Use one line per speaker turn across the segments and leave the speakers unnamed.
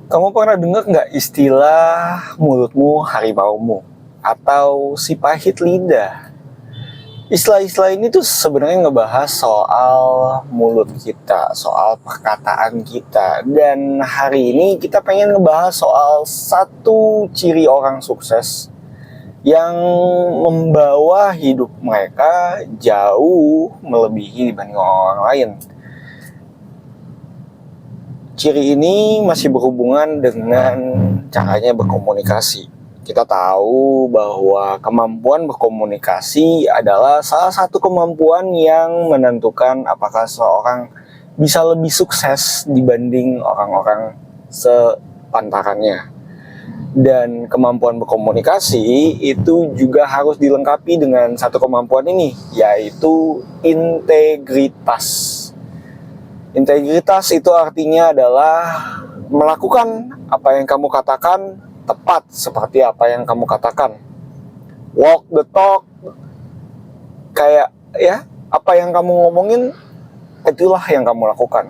Kamu pernah dengar nggak istilah mulutmu harimaumu atau si pahit lidah? Istilah-istilah ini tuh sebenarnya ngebahas soal mulut kita, soal perkataan kita. Dan hari ini kita pengen ngebahas soal satu ciri orang sukses yang membawa hidup mereka jauh melebihi dibanding orang lain. Ciri ini masih berhubungan dengan caranya berkomunikasi. Kita tahu bahwa kemampuan berkomunikasi adalah salah satu kemampuan yang menentukan apakah seseorang bisa lebih sukses dibanding orang-orang sepantarannya. Dan kemampuan berkomunikasi itu juga harus dilengkapi dengan satu kemampuan ini, yaitu integritas. Integritas itu artinya adalah melakukan apa yang kamu katakan tepat seperti apa yang kamu katakan. Walk the talk, kayak ya, apa yang kamu ngomongin itulah yang kamu lakukan.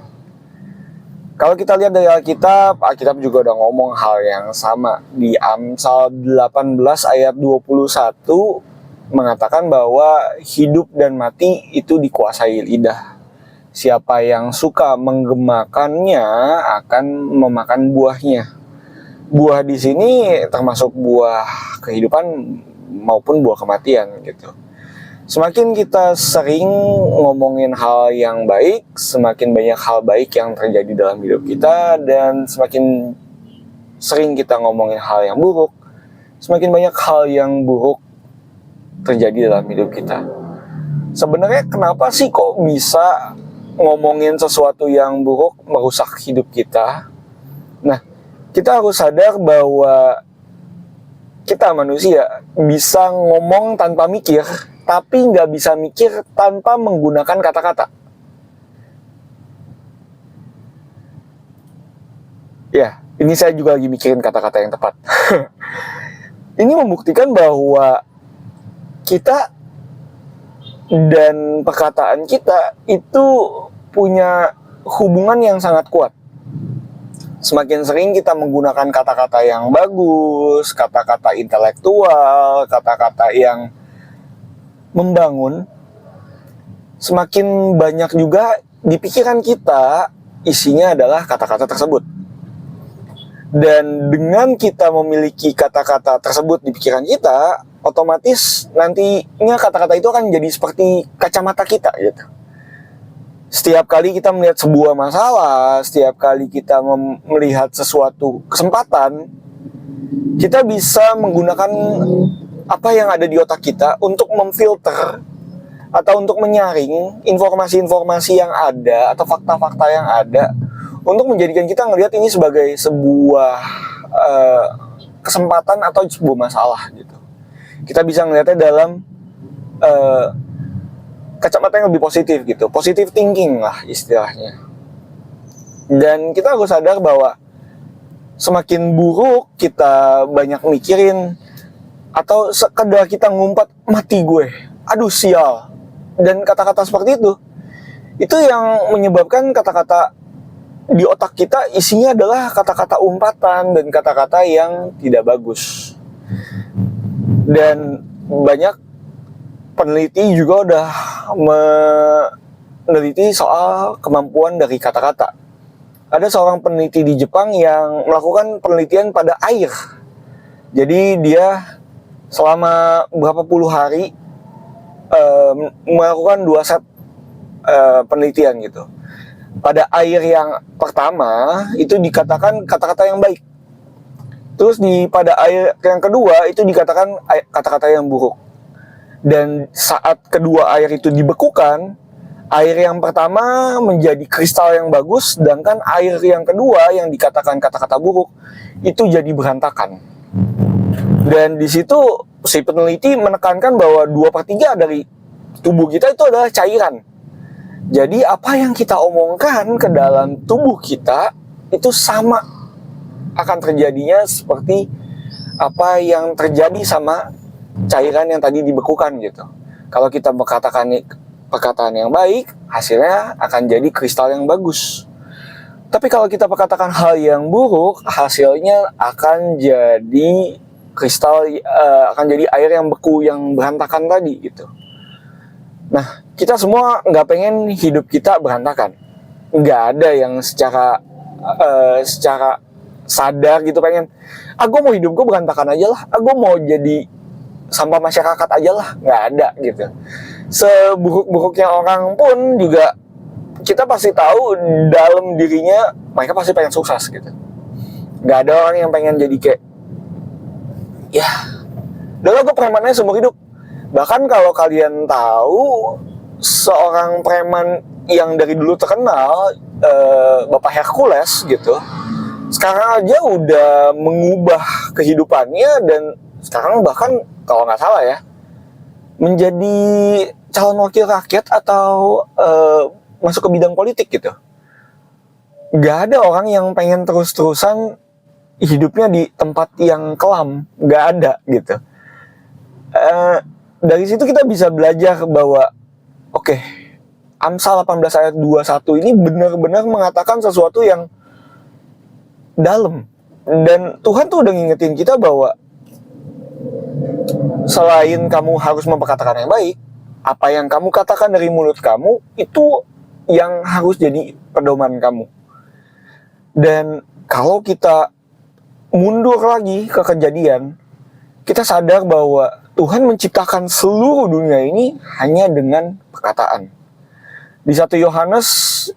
Kalau kita lihat dari Alkitab juga udah ngomong hal yang sama. Di Amsal 18 ayat 21 mengatakan bahwa hidup dan mati itu dikuasai lidah. Siapa yang suka menggemakannya akan memakan buahnya. Buah di sini termasuk buah kehidupan maupun buah kematian gitu. Semakin kita sering ngomongin hal yang baik, semakin banyak hal baik yang terjadi dalam hidup kita, dan semakin sering kita ngomongin hal yang buruk, semakin banyak hal yang buruk terjadi dalam hidup kita. Sebenarnya kenapa sih kok bisa ngomongin sesuatu yang buruk merusak hidup kita? Nah, kita harus sadar bahwa kita manusia bisa ngomong tanpa mikir, tapi nggak bisa mikir tanpa menggunakan kata-kata. Ya, ini saya juga lagi mikirin kata-kata yang tepat. Ini membuktikan bahwa kita dan perkataan kita itu punya hubungan yang sangat kuat. Semakin sering kita menggunakan kata-kata yang bagus, kata-kata intelektual, kata-kata yang membangun, semakin banyak juga di pikiran kita isinya adalah kata-kata tersebut. Dan dengan kita memiliki kata-kata tersebut di pikiran kita, otomatis nantinya kata-kata itu akan jadi seperti kacamata kita gitu. Setiap kali kita melihat sebuah masalah, setiap kali kita melihat sesuatu kesempatan, kita bisa menggunakan apa yang ada di otak kita untuk memfilter atau untuk menyaring informasi-informasi yang ada atau fakta-fakta yang ada untuk menjadikan kita ngelihat ini sebagai sebuah kesempatan atau sebuah masalah gitu. Kita bisa ngelihatnya dalam kacamata yang lebih positif gitu, positive thinking lah istilahnya. Dan kita harus sadar bahwa semakin buruk kita banyak mikirin atau sekedar kita ngumpat mati gue, aduh sial, dan kata-kata seperti itu yang menyebabkan kata-kata di otak kita isinya adalah kata-kata umpatan dan kata-kata yang tidak bagus. Dan banyak peneliti juga udah meneliti soal kemampuan dari kata-kata. Ada seorang peneliti di Jepang yang melakukan penelitian pada air. Jadi dia selama berapa puluh hari melakukan 2 set penelitian gitu. Pada air yang pertama itu dikatakan kata-kata yang baik. Terus pada air yang kedua itu dikatakan kata-kata yang buruk. Dan saat kedua air itu dibekukan, air yang pertama menjadi kristal yang bagus, sedangkan air yang kedua yang dikatakan kata-kata buruk itu jadi berantakan. Dan di situ si peneliti menekankan bahwa 2/3 dari tubuh kita itu adalah cairan. Jadi apa yang kita omongkan ke dalam tubuh kita itu sama akan terjadinya seperti apa yang terjadi sama cairan yang tadi dibekukan gitu. Kalau kita berkatakan perkataan yang baik, hasilnya akan jadi kristal yang bagus. Tapi kalau kita katakan hal yang buruk, hasilnya akan jadi kristal, akan jadi air yang beku, yang berantakan tadi gitu. Nah, kita semua nggak pengen hidup kita berantakan. Nggak ada yang secara sadar gitu pengen, gue mau hidup gue berantakan aja lah, gue mau jadi sampah masyarakat aja lah. Nggak ada gitu. Seburuk-buruknya orang pun juga kita pasti tahu dalam dirinya mereka pasti pengen sukses gitu. Nggak ada orang yang pengen jadi kayak, ya dulu gue premannya seumur hidup. Bahkan kalau kalian tahu seorang preman yang dari dulu terkenal, Bapak Hercules gitu, sekarang aja udah mengubah kehidupannya dan sekarang bahkan kalau nggak salah ya menjadi calon wakil rakyat atau masuk ke bidang politik gitu. Gak ada orang yang pengen terus-terusan hidupnya di tempat yang kelam, gak ada gitu. Dari situ kita bisa belajar bahwa oke, Amsal 18 ayat 21 ini benar-benar mengatakan sesuatu yang dalam. Dan Tuhan tuh udah ngingetin kita bahwa selain kamu harus memperkatakan yang baik, apa yang kamu katakan dari mulut kamu itu yang harus jadi pedoman kamu. Dan kalau kita mundur lagi ke kejadian, kita sadar bahwa Tuhan menciptakan seluruh dunia ini hanya dengan perkataan. Di Yohanes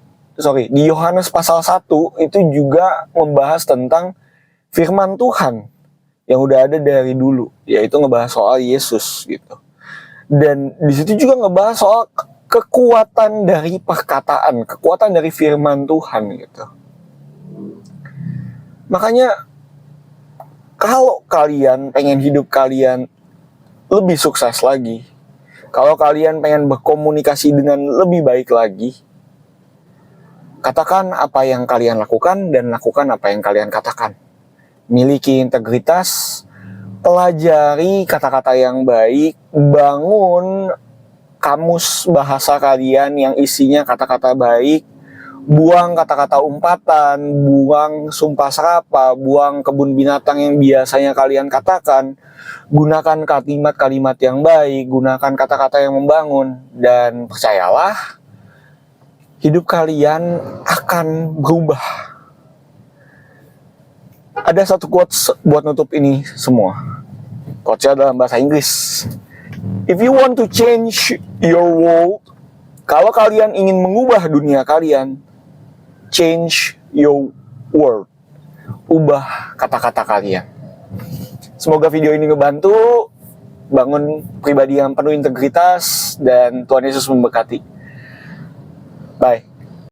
pasal 1 itu juga membahas tentang firman Tuhan yang udah ada dari dulu, yaitu ngebahas soal Yesus gitu. Dan di situ juga ngebahas soal kekuatan dari perkataan, kekuatan dari firman Tuhan gitu. Makanya kalau kalian pengen hidup kalian lebih sukses lagi, kalau kalian pengen berkomunikasi dengan lebih baik lagi, katakan apa yang kalian lakukan dan lakukan apa yang kalian katakan. Miliki integritas, pelajari kata-kata yang baik, bangun kamus bahasa kalian yang isinya kata-kata baik, buang kata-kata umpatan, buang sumpah serapa, buang kebun binatang yang biasanya kalian katakan, gunakan kalimat-kalimat yang baik, gunakan kata-kata yang membangun, dan percayalah, hidup kalian akan berubah. Ada satu quotes buat nutup ini semua. Quotesnya dalam bahasa Inggris. If you want to change your world, kalau kalian ingin mengubah dunia kalian, change your word. Ubah kata-kata kalian. Semoga video ini ngebantu bangun pribadi yang penuh integritas dan Tuhan Yesus memberkati. Bye.